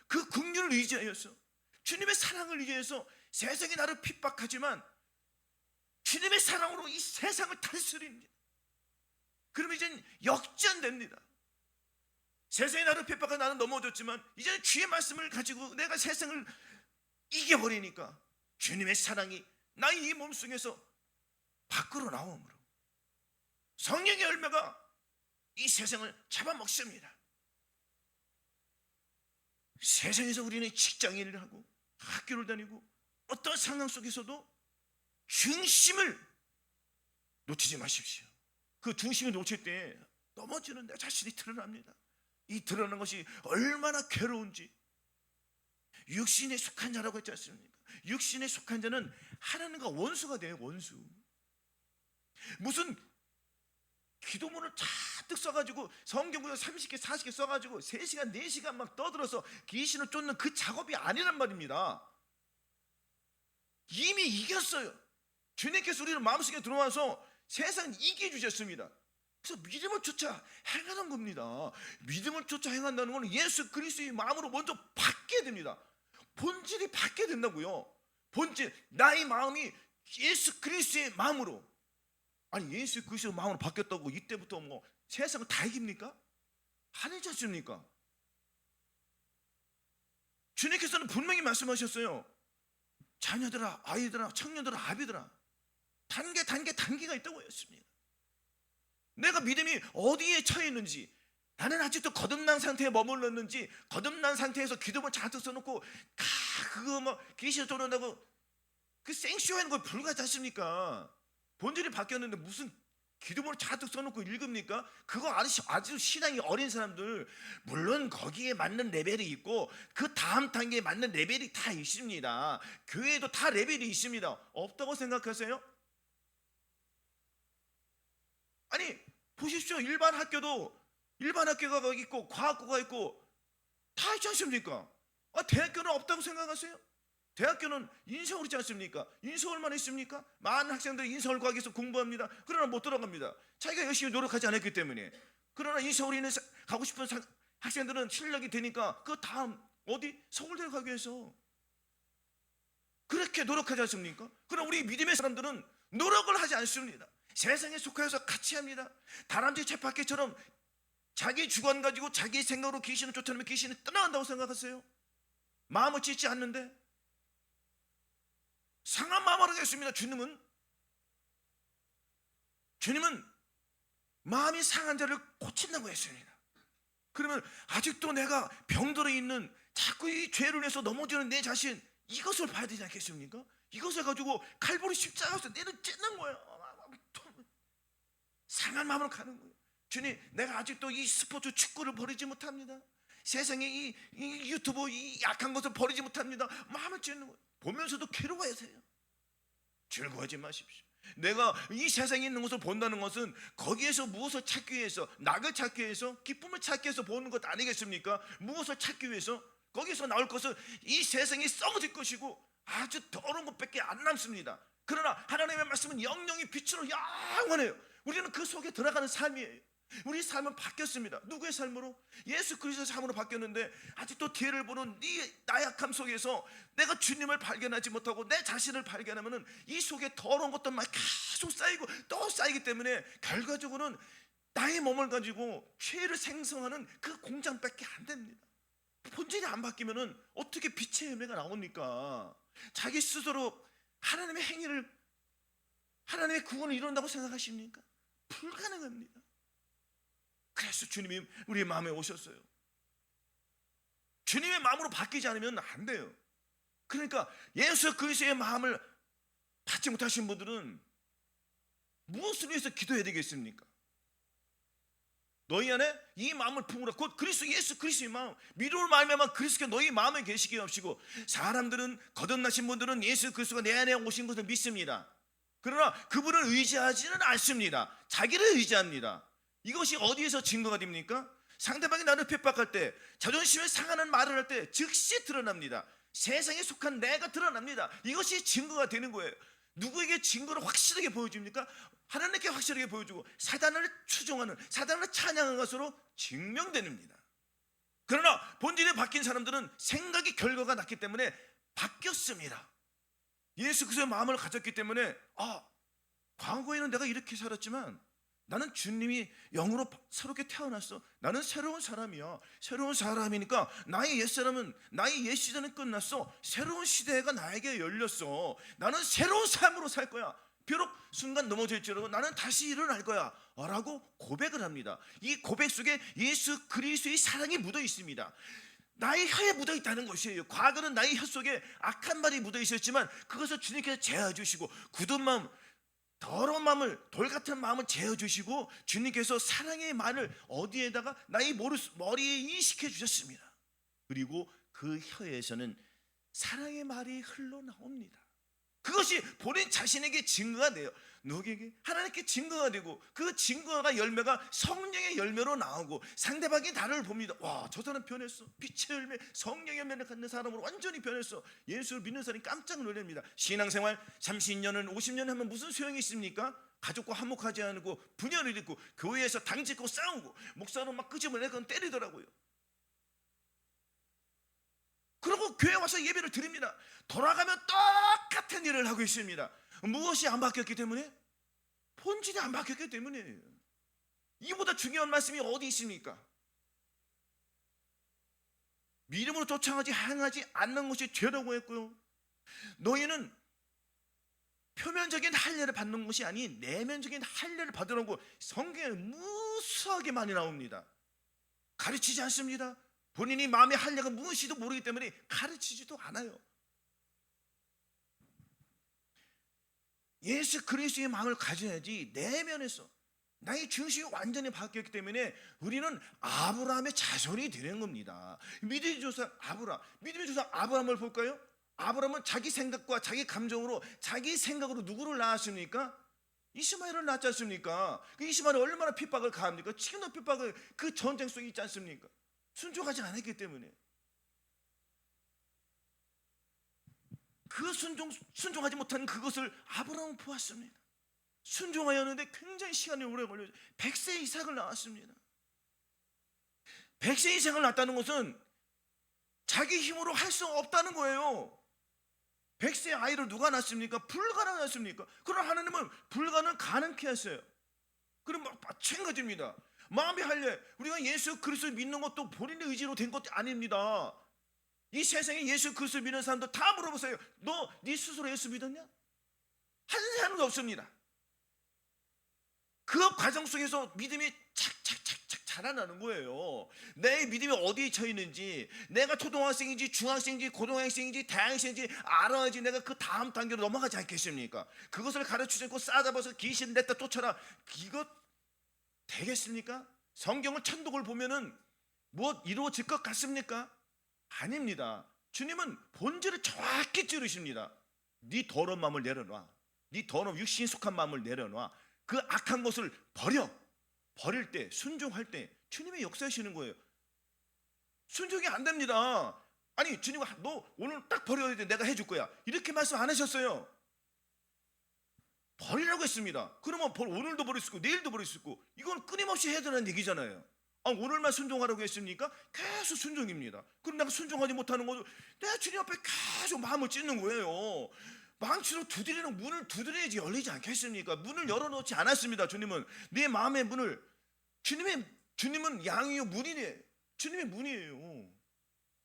그 긍휼을 의지하여서, 주님의 사랑을 의지해서, 세상이 나를 핍박하지만 주님의 사랑으로 이 세상을 다스립니다. 그러면 이제는 역전됩니다. 세상이 나를 핍박하고 나는 넘어졌지만 이제는 주의 말씀을 가지고 내가 세상을 이겨버리니까 주님의 사랑이 나의 이 몸속에서 밖으로 나오므로 성령의 열매가 이 세상을 잡아먹습니다. 세상에서 우리는 직장인을 하고 학교를 다니고 어떤 상황 속에서도 중심을 놓치지 마십시오. 그 중심을 놓칠 때 넘어지는 내 자신이 드러납니다. 이 드러나는 것이 얼마나 괴로운지. 육신에 속한 자라고 했지 않습니까? 육신에 속한 자는 하나님과 원수가 돼요. 원수. 무슨 기도문을 잔뜩 써가지고 성경구절 30개 40개 써가지고 3시간 4시간 막 떠들어서 귀신을 쫓는 그 작업이 아니란 말입니다. 이미 이겼어요. 주님께서 우리를 마음속에 들어와서 세상을 이겨주셨습니다. 그래서 믿음을 쫓아 행하는 겁니다. 믿음을 쫓아 행한다는 것은 예수 그리스도의 마음으로 먼저 받게 됩니다. 본질이 받게 된다고요. 본질, 나의 마음이 예수 그리스도의 마음으로. 아니, 예수 그리스도의 마음으로 바뀌었다고 이때부터 뭐 세상을 다 이깁니까? 아니지 않습니까? 주님께서는 분명히 말씀하셨어요. 자녀들아, 아이들아, 청년들아, 아비들아, 단계가 있다고 했습니다. 내가 믿음이 어디에 처해 있는지, 나는 아직도 거듭난 상태에 머물렀는지, 거듭난 상태에서 기도문 잔뜩 써놓고 그거 뭐 귀신 쫓는다고 그 생쇼하는 거 불가하지 않습니까? 본질이 바뀌었는데 무슨 기도문을 잔뜩 써놓고 읽습니까? 그거 아주 신앙이 어린 사람들, 물론 거기에 맞는 레벨이 있고 그 다음 단계에 맞는 레벨이 다 있습니다. 교회에도 다 레벨이 있습니다. 없다고 생각하세요? 아니, 보십시오. 일반 학교가 있고 과학고가 있고 다 있지 않습니까? 대학교는 없다고 생각하세요? 대학교는 인서울 있지 않습니까? 인서울만 있습니까? 많은 학생들이 인서울 과학에서 공부합니다. 그러나 못 들어갑니다. 자기가 열심히 노력하지 않았기 때문에. 그러나 인서울에 있는 가고 싶은 학생들은 실력이 되니까 그 다음 어디? 서울대 가기 위해서 그렇게 노력하지 않습니까? 그러나 우리 믿음의 사람들은 노력을 하지 않습니다. 세상에 속하여서 같이 합니다. 다람쥐 쳇바퀴처럼 자기 주관 가지고 자기 생각으로 귀신을 쫓아내면 귀신이 떠나간다고 생각하세요? 마음을 찢지 않는데 상한 마음을 하겠습니다. 주님은 마음이 상한 자를 고친다고 했습니다. 그러면 아직도 내가 병들어 있는 자꾸 이 죄를 해서 넘어지는 내 자신, 이것을 봐야 되지 않겠습니까? 이것을 가지고 칼보리 십자가에서 내는 찢는 거예요. 상한 마음으로 가는 거예요. 주님, 내가 아직도 이 스포츠 축구를 버리지 못합니다. 세상에 이 유튜브 이 약한 것을 버리지 못합니다. 마음을 찢는 거예요. 보면서도 괴로워하세요. 즐거워하지 마십시오. 내가 이 세상에 있는 것을 본다는 것은 거기에서 무엇을 찾기 위해서, 낙을 찾기 위해서, 기쁨을 찾기 위해서 보는 것 아니겠습니까? 무엇을 찾기 위해서? 거기서 나올 것은 이 세상이 썩어질 것이고 아주 더러운 것밖에 안 남습니다. 그러나 하나님의 말씀은 영영이 빛으로 영원해요. 우리는 그 속에 들어가는 삶이에요. 우리 삶은 바뀌었습니다. 누구의 삶으로? 예수 그리스도의 삶으로 바뀌었는데 아직도 뒤를 보는 네 나약함 속에서 내가 주님을 발견하지 못하고 내 자신을 발견하면 이 속에 더러운 것들만 계속 쌓이고 또 쌓이기 때문에 결과적으로는 나의 몸을 가지고 죄를 생성하는 그 공장밖에 안 됩니다. 본질이 안 바뀌면 어떻게 빛의 열매가 나옵니까? 자기 스스로 하나님의 행위를, 하나님의 구원을 이룬다고 생각하십니까? 불가능합니다. 그래서 주님이 우리의 마음에 오셨어요. 주님의 마음으로 바뀌지 않으면 안 돼요. 그러니까 예수 그리스도의 마음을 받지 못하신 분들은 무엇을 위해서 기도해야 되겠습니까? 너희 안에 이 마음을 품으라. 곧 그리스도 예수 그리스도의 마음, 믿음을 말미암아 그리스도가 너희 마음에 계시게 하시고, 사람들은 거듭나신 분들은 예수 그리스도가 내 안에 오신 것을 믿습니다. 그러나 그분을 의지하지는 않습니다. 자기를 의지합니다. 이것이 어디에서 증거가 됩니까? 상대방이 나를 핍박할 때, 자존심을 상하는 말을 할 때 즉시 드러납니다. 세상에 속한 내가 드러납니다. 이것이 증거가 되는 거예요. 누구에게 증거를 확실하게 보여줍니까? 하나님께 확실하게 보여주고 사단을 추종하는, 사단을 찬양하는 것으로 증명됩니다. 그러나 본질이 바뀐 사람들은 생각이 결과가 났기 때문에 바뀌었습니다. 예수 그리스도의 마음을 가졌기 때문에 과거에는 내가 이렇게 살았지만 나는 주님이 영으로 새롭게 태어났어. 나는 새로운 사람이야. 새로운 사람이니까 나의 옛사람은, 나의 옛 시대는 끝났어. 새로운 시대가 나에게 열렸어. 나는 새로운 삶으로 살 거야. 비록 순간 넘어질지라도 나는 다시 일어날 거야 라고 고백을 합니다. 이 고백 속에 예수 그리스도의 사랑이 묻어 있습니다. 나의 혀에 묻어 있다는 것이에요. 과거는 나의 혀 속에 악한 말이 묻어 있었지만 그것을 주님께서 제어주시고, 굳은 마음, 더러운 마음을, 돌 같은 마음을 제어주시고, 주님께서 사랑의 말을 어디에다가 나의 머리에 인식해 주셨습니다. 그리고 그 혀에서는 사랑의 말이 흘러나옵니다. 그것이 본인 자신에게 증거가 돼요. 누구에게? 하나님께 증거가 되고, 그 증거가, 열매가 성령의 열매로 나오고, 상대방이 나를 봅니다. 와, 저 사람 변했어. 빛의 열매, 성령의 열매를 갖는 사람으로 완전히 변했어. 예수를 믿는 사람이 깜짝 놀랍니다. 신앙생활 30년은 50년 하면 무슨 소용이 있습니까? 가족과 화목하지 않고 분열을 일으키고 교회에서 당짓고 싸우고 목사는 막 끄집어내고 때리더라고요. 그리고 교회 와서 예배를 드립니다. 돌아가면 똑같은 일을 하고 있습니다. 무엇이 안 바뀌었기 때문에? 본질이 안 바뀌었기 때문이에요. 이보다 중요한 말씀이 어디 있습니까? 믿음으로 쫓아가지 행하지 않는 것이 죄라고 했고요. 너희는 표면적인 할례를 받는 것이 아닌 내면적인 할례를 받으라고 성경에 무수하게 많이 나옵니다. 가르치지 않습니다. 본인이 마음의 할례가 무엇인지도 모르기 때문에 가르치지도 않아요. 예수 그리스도의 마음을 가져야지. 내면에서 나의 중심이 완전히 바뀌었기 때문에 우리는 아브라함의 자손이 되는 겁니다. 믿음의 조상 아브라함, 믿음의 조상 아브라함을 볼까요? 아브라함은 자기 생각과 자기 감정으로, 자기 생각으로 누구를 낳았습니까? 이스마엘을 낳지 않습니까? 그 이스마엘이 얼마나 핍박을 가합니까? 지금도 핍박을, 그 전쟁 속에 있지 않습니까? 순종하지 않았기 때문에. 그 순종하지 못한 그것을 아브라함은 보았습니다. 순종하였는데 굉장히 시간이 오래 걸려서 100세 이삭을 낳았습니다. 100세 이상을 낳았다는 것은 자기 힘으로 할 수 없다는 거예요. 100세 아이를 누가 낳습니까? 불가능했습니까? 그러나 하나님은 불가능을 가능케 했어요. 그럼 마찬가지입니다. 마음의 할례, 우리가 예수 그리스도를 믿는 것도 본인의 의지로 된 것도 아닙니다. 이 세상에 예수 그리스도를 믿는 사람들 다 물어보세요. 너 네 스스로 예수 믿었냐? 한 사람도 없습니다. 그 과정 속에서 믿음이 착착착착 자라나는 거예요. 내 믿음이 어디에 처해 있는지, 내가 초등학생인지 중학생인지 고등학생인지 대학생인지 알아야지 내가 그 다음 단계로 넘어가지 않겠습니까? 그것을 가르치지 않고 싸잡아서 귀신 냈다 쫓아라, 이것 되겠습니까? 성경을, 천독을 보면은 뭐 이루어질 것 같습니까? 아닙니다. 주님은 본질을 정확히 찌르십니다. 네 더러운 마음을 내려놔. 네 더러운 육신에 속한 마음을 내려놔. 그 악한 것을 버릴 때, 순종할 때 주님이 역사하시는 거예요. 순종이 안 됩니다. 아니, 주님, 너 오늘 딱 버려야 돼, 내가 해줄 거야, 이렇게 말씀 안 하셨어요. 버리라고 했습니다. 그러면 오늘도 버릴 수 있고 내일도 버릴 수 있고, 이건 끊임없이 해야 되는 얘기잖아요. 오늘만 순종하라고 했습니까? 계속 순종입니다. 그럼 내가 순종하지 못하는 거죠. 내가 주님 앞에 계속 마음을 찢는 거예요. 망치로 두드리는 문을 두드려야지 열리지 않겠습니까? 문을 열어놓지 않았습니다. 주님은 내 마음의 문을, 주님은 양이요 문이네. 주님의 문이에요.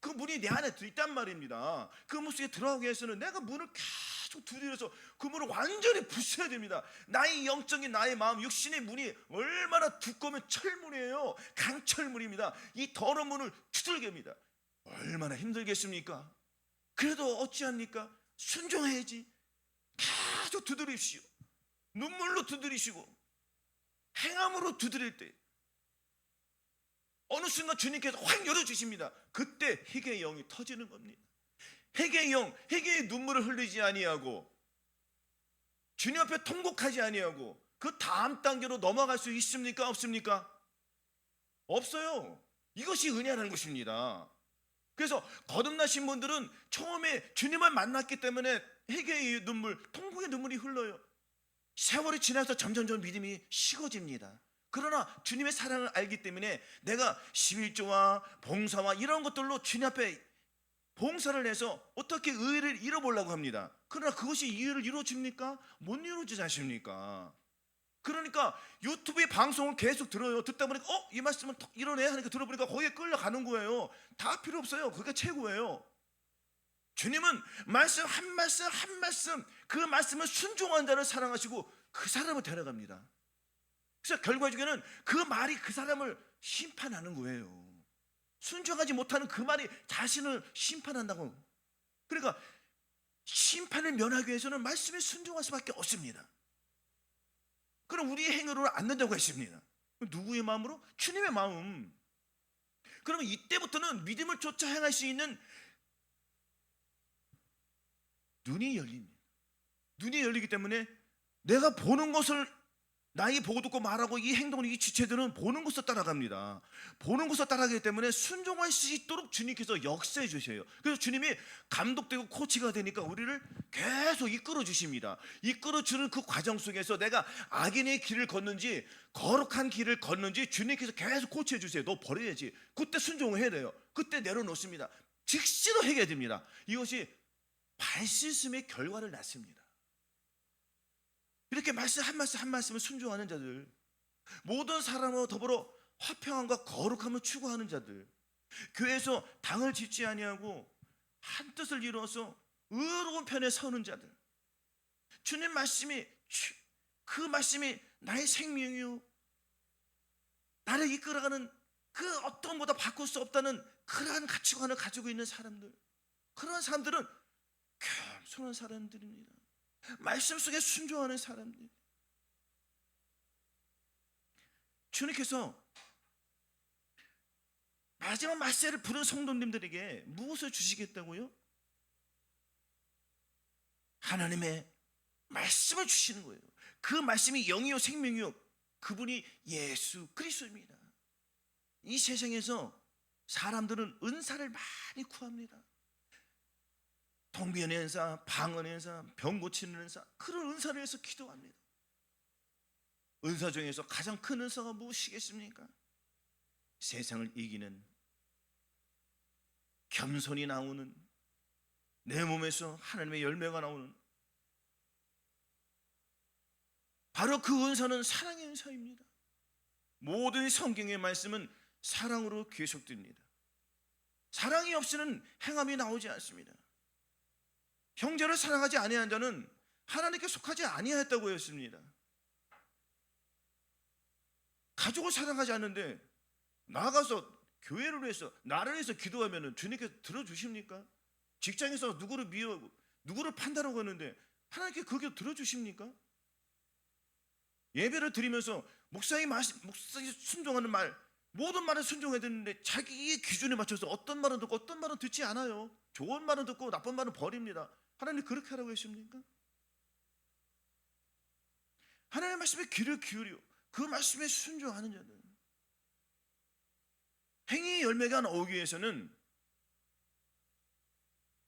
그 문이 내 안에 있단 말입니다. 그 문 속에 들어가기 위해서는 내가 문을 계속 두드려서 그 문을 완전히 부숴야 됩니다. 나의 영적인, 나의 마음, 육신의 문이 얼마나 두꺼우면 철문이에요. 강철문입니다. 이 더러운 문을 두들게 합니다. 얼마나 힘들겠습니까? 그래도 어찌합니까? 순종해야지. 계속 두드립시오. 눈물로 두드리시고 행함으로 두드릴 때 어느 순간 주님께서 확 열어주십니다. 그때 회개의 영이 터지는 겁니다. 회개의 영, 회개의 눈물을 흘리지 아니하고 주님 앞에 통곡하지 아니하고 그 다음 단계로 넘어갈 수 있습니까? 없습니까? 없어요. 이것이 은혜라는 것입니다. 그래서 거듭나신 분들은 처음에 주님을 만났기 때문에 회개의 눈물, 통곡의 눈물이 흘러요. 세월이 지나서 점점점 믿음이 식어집니다. 그러나 주님의 사랑을 알기 때문에 내가 11조와 봉사와 이런 것들로 주님 앞에 봉사를 해서 어떻게 의를 이뤄보려고 합니다. 그러나 그것이 의를 이루어집니까? 못 이루어지지 않습니까? 그러니까 유튜브의 방송을 계속 들어요. 듣다 보니까 이 말씀은 이러네 하니까 들어보니까 거기에 끌려가는 거예요. 다 필요 없어요. 그게 최고예요. 주님은 말씀 한 말씀 한 말씀, 그 말씀을 순종한 자를 사랑하시고 그 사람을 데려갑니다. 그래서 결과적으로는 그 말이 그 사람을 심판하는 거예요. 순종하지 못하는 그 말이 자신을 심판한다고. 그러니까 심판을 면하기 위해서는 말씀에 순종할 수밖에 없습니다. 그럼 우리의 행위로는 안 된다고 했습니다. 누구의 마음으로? 주님의 마음. 그러면 이때부터는 믿음을 쫓아 행할 수 있는 눈이 열립니다. 눈이 열리기 때문에 내가 보는 것을 나이 보고 듣고 말하고 이 행동을 이 지체들은 보는 것을 따라갑니다. 보는 것을 따라가기 때문에 순종할 수 있도록 주님께서 역사해 주셔요. 그래서 주님이 감독되고 코치가 되니까 우리를 계속 이끌어 주십니다. 이끌어 주는 그 과정 속에서 내가 악인의 길을 걷는지 거룩한 길을 걷는지 주님께서 계속 코치해 주세요. 너 버려야지. 그때 순종을 해야 돼요. 그때 내려놓습니다. 즉시로 해야 됩니다. 이것이 발씻음의 결과를 낳습니다. 이렇게 말씀 한 말씀 한 말씀을 순종하는 자들, 모든 사람과 더불어 화평함과 거룩함을 추구하는 자들, 교회에서 당을 짓지 아니하고 한 뜻을 이루어서 의로운 편에 서는 자들, 주님 말씀이 그 말씀이 나의 생명이요 나를 이끌어가는 그 어떤 것보다 바꿀 수 없다는 그러한 가치관을 가지고 있는 사람들, 그런 사람들은 겸손한 사람들입니다. 말씀 속에 순종하는 사람들. 주님께서 마지막 말세를 부른 성도님들에게 무엇을 주시겠다고요? 하나님의 말씀을 주시는 거예요. 그 말씀이 영이요 생명이요, 그분이 예수 그리스도입니다. 이 세상에서 사람들은 은사를 많이 구합니다. 통변의 은사, 방언의 은사, 병 고치는 은사, 그런 은사를 위해서 기도합니다. 은사 중에서 가장 큰 은사가 무엇이겠습니까? 세상을 이기는, 겸손이 나오는, 내 몸에서 하나님의 열매가 나오는, 바로 그 은사는 사랑의 은사입니다. 모든 성경의 말씀은 사랑으로 계속됩니다. 사랑이 없이는 행함이 나오지 않습니다. 형제를 사랑하지 아니한 자는 하나님께 속하지 아니하였다고 했습니다. 가족을 사랑하지 않는데 나가서 교회를 위해서, 나를 위해서 기도하면 주님께서 들어주십니까? 직장에서 누구를 미워하고 누구를 판단하고 하는데 하나님께 그게 들어주십니까? 예배를 드리면서 목사님 순종하는 말, 모든 말을 순종해야 되는데 자기의 기준에 맞춰서 어떤 말은 듣고 어떤 말은 듣지 않아요. 좋은 말은 듣고 나쁜 말은 버립니다. 하나님 그렇게 하라고 했습니까? 하나님의 말씀에 귀를 기울여 그 말씀에 순종하는 자들, 행위의 열매가 나오기 위해서는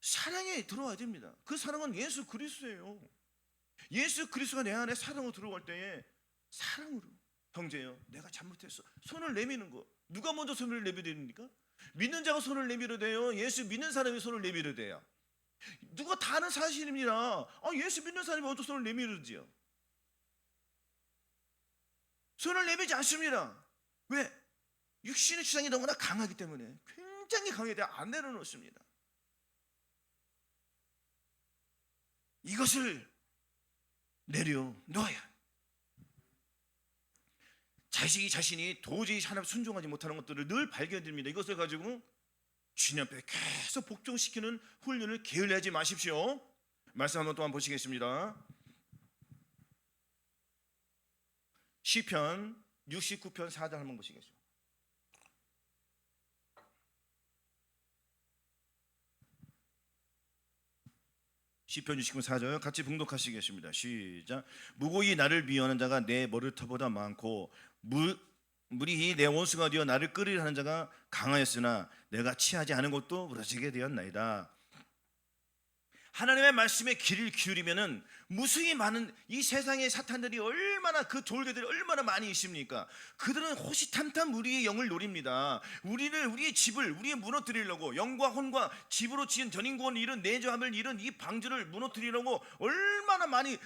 사랑에 들어와야 됩니다. 그 사랑은 예수 그리스도예요. 예수 그리스도가 내 안에 사랑으로 들어갈 때에 사랑으로, 형제요 내가 잘못했어, 손을 내미는 거. 누가 먼저 손을 내밀습니까? 믿는 자가 손을 내밀어야 돼요? 예수 믿는 사람이 손을 내밀어야 돼요? 누가 다 아는 사실입니다. 예수 믿는 사람이 먼저 손을 내밀지요. 손을 내밀지 않습니다. 왜? 육신의 주장이 너무나 강하기 때문에, 굉장히 강하게 안 내려놓습니다. 이것을 내려놓아야, 자신이 도저히 하나님 순종하지 못하는 것들을 늘 발견됩니다. 이것을 가지고 주님 앞에 계속 복종시키는 훈련을 게을리하지 마십시오. 말씀 한번 또한 보시겠습니다. 시편 69편 4절 한번 보시겠습니다. 시편 69편 4절 같이 봉독하시겠습니다. 시작. 무고히 나를 미워하는 자가 내 머리털보다 많고 물이 내 원수가 되어 나를 끓이려 하는 자가 강하였으나 내가 취하지 않은 것도 무너지게 되었나이다. 하나님의 말씀에 귀를 기울이면은 무수히 많은 이 세상의 사탄들이 얼마나, 그 졸개들이 얼마나 많이 있습니까? 그들은 호시탐탐 우리의 영을 노립니다. 우리의 집을 무너뜨리려고, 영과 혼과 집으로 지은 전인권 이런 내조함을 이룬 이 방주를 무너뜨리려고 얼마나 많이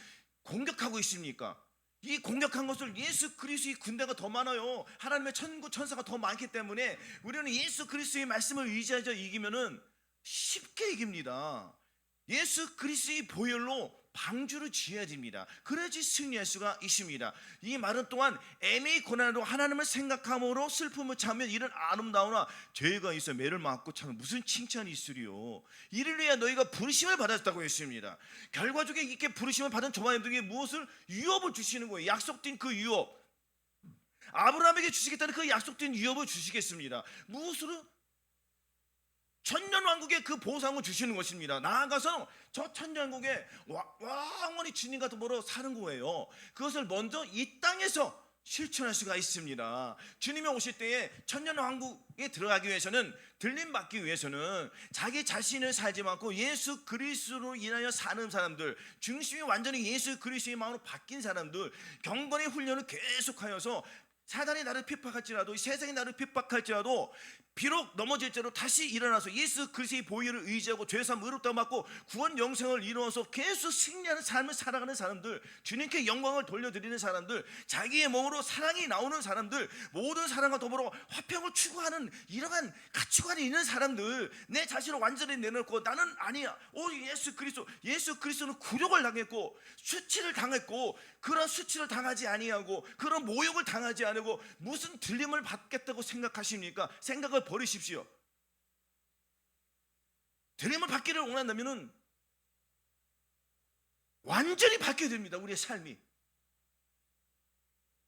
공격하고 있습니까? 이 공격한 것을 예수 그리스도의 군대가 더 많아요. 하나님의 천구 천사가 더 많기 때문에 우리는 예수 그리스도의 말씀을 의지하여 이기면은 쉽게 이깁니다. 예수 그리스도의 보혈로 방주를 지어야 됩니다. 그래야지 승리할 수가 있습니다. 이 말은 또한 애매히 고난으로 하나님을 생각함으로 슬픔을 참으면 이런 아름다우나 죄가 있어 매를 맞고 참으면 무슨 칭찬이 있으리요. 이를 위해 너희가 부르심을 받았다고 했습니다. 결과적으로 이렇게 부르심을 받은 저마님들에게 무엇을? 유업을 주시는 거예요. 약속된 그 유업, 아브라함에게 주시겠다는 그 약속된 유업을 주시겠습니다. 무엇으로? 천년왕국의 그 보상을 주시는 것입니다. 나아가서 저 천년왕국에 왕원이 주님 같은 보러 사는 거예요. 그것을 먼저 이 땅에서 실천할 수가 있습니다. 주님이 오실 때에 천년왕국에 들어가기 위해서는, 들림받기 위해서는 자기 자신을 살지 않고 예수 그리스도로 인하여 사는 사람들, 중심이 완전히 예수 그리스도의 마음으로 바뀐 사람들, 경건의 훈련을 계속하여서 사단이 나를 핍박할지라도, 세상이 나를 핍박할지라도 비록 넘어질지라도 다시 일어나서 예수 그리스도의 보혈을 의지하고 죄사함 의롭다고 받고 구원 영생을 이루어서 계속 승리하는 삶을 살아가는 사람들, 주님께 영광을 돌려드리는 사람들, 자기의 몸으로 사랑이 나오는 사람들, 모든 사람과 더불어 화평을 추구하는 이러한 가치관이 있는 사람들, 내 자신을 완전히 내놓고 나는 아니야, 예수 그리스도는 굴욕을 당했고 수치를 당했고, 그런 수치를 당하지 아니하고 그런 모욕을 당하지 않고 무슨 들림을 받겠다고 생각하십니까? 생각을 버리십시오. 들림을 받기를 원한다면 완전히 바뀌어야 됩니다. 우리의 삶이.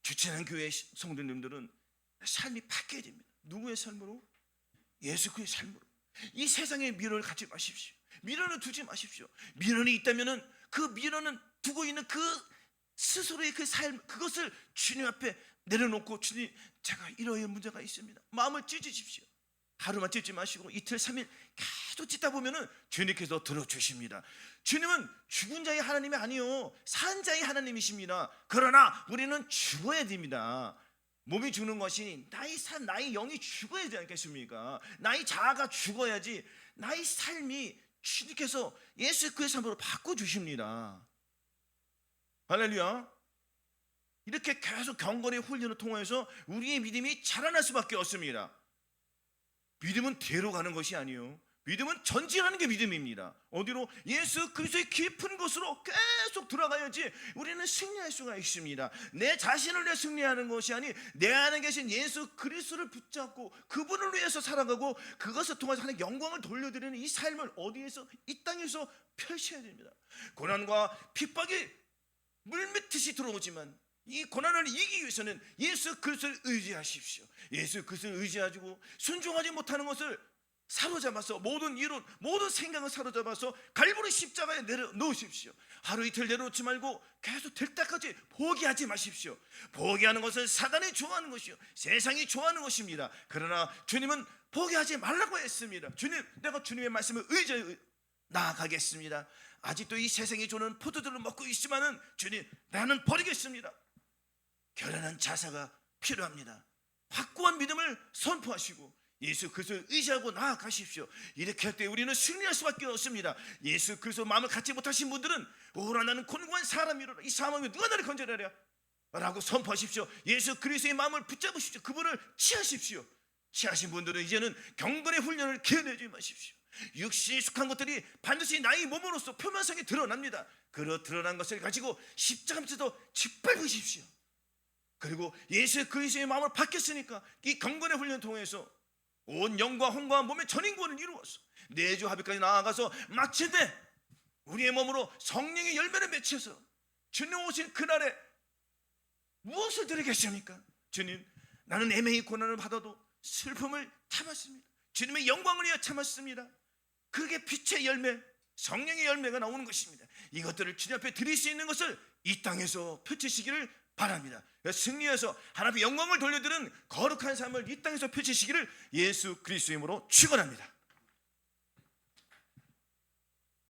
주체한 교회 성도님들은 삶이 바뀌어야 됩니다. 누구의 삶으로? 예수 그리스도의 삶으로. 이 세상에 미련을 갖지 마십시오. 미련을 두지 마십시오. 미련이 있다면 그 미련은 두고 있는 그 스스로의 그 삶, 그것을 주님 앞에 내려놓고, 주님, 제가 이러한 문제가 있습니다. 마음을 찢으십시오. 하루만 찢지 마시고 이틀, 3일 계속 찢다 보면은 주님께서 들어주십니다. 주님은 죽은 자의 하나님이 아니요, 산 자의 하나님이십니다. 그러나 우리는 죽어야 됩니다. 몸이 죽는 것이 나의 영이 죽어야 되지 않겠습니까? 나의 자아가 죽어야지 나의 삶이 주님께서 예수 그리스도의 삶으로 바꿔주십니다. 할렐루야. 이렇게 계속 경건의 훈련을 통해서 우리의 믿음이 자라날 수밖에 없습니다. 믿음은 뒤로 가는 것이 아니에요. 믿음은 전진하는 게 믿음입니다. 어디로? 예수 그리스도의 깊은 곳으로 계속 들어가야지 우리는 승리할 수가 있습니다. 내 자신을 위해 승리하는 것이 아니, 내 안에 계신 예수 그리스도를 붙잡고 그분을 위해서 살아가고 그것을 통해서 하나님 영광을 돌려드리는 이 삶을 어디에서? 이 땅에서 펼쳐야 됩니다. 고난과 핍박이 물밀듯이 들어오지만 이 고난을 이기기 위해서는 예수 그리스도를 의지하십시오. 예수 그리스도를 의지하고 순종하지 못하는 것을 사로잡아서, 모든 이론, 모든 생각을 사로잡아서 갈보리 십자가에 내려놓으십시오. 하루 이틀 내려놓지 말고 계속 될 때까지 포기하지 마십시오. 포기하는 것은 사단이 좋아하는 것이요, 세상이 좋아하는 것입니다. 그러나 주님은 포기하지 말라고 했습니다. 주님, 내가 주님의 말씀을 의지하여 나아가겠습니다. 아직도 이 세상이 주는 포도주를 먹고 있지만은 주님, 나는 버리겠습니다. 결연한 자세가 필요합니다. 확고한 믿음을 선포하시고 예수 그리스도를 의지하고 나아가십시오. 이렇게 할 때 우리는 승리할 수밖에 없습니다. 예수 그리스도 마음을 갖지 못하신 분들은 오라 나는 곤고한 사람이로라, 이 사람이 누가 나를 건져내랴 라고 선포하십시오. 예수 그리스도의 마음을 붙잡으십시오. 그분을 취하십시오. 취하신 분들은 이제는 경건의 훈련을 기회내지 마십시오. 육신에 속한 것들이 반드시 나의 몸으로서 표면성이 드러납니다. 그 드러난 것을 가지고 십자가 밑에서 짓밟으십시오. 그리고 예수 그리스도의 마음을 받겠으니까 이 경건의 훈련을 통해서 온 영과 혼과 몸의 전인권을 이루어서 내주 합의까지 나아가서 마침내 우리의 몸으로 성령의 열매를 맺혀서 주님 오신 그날에 무엇을 드리겠습니까? 주님, 나는 애매히 고난을 받아도 슬픔을 참았습니다. 주님의 영광을 위해 참았습니다. 그게 빛의 열매, 성령의 열매가 나오는 것입니다. 이것들을 주님 앞에 드릴 수 있는 것을 이 땅에서 펼치시기를 바랍니다. 승리해서 하나님의 영광을 돌려드리는 거룩한 삶을 이 땅에서 펼치시기를 예수 그리스도의 이름으로 축원합니다.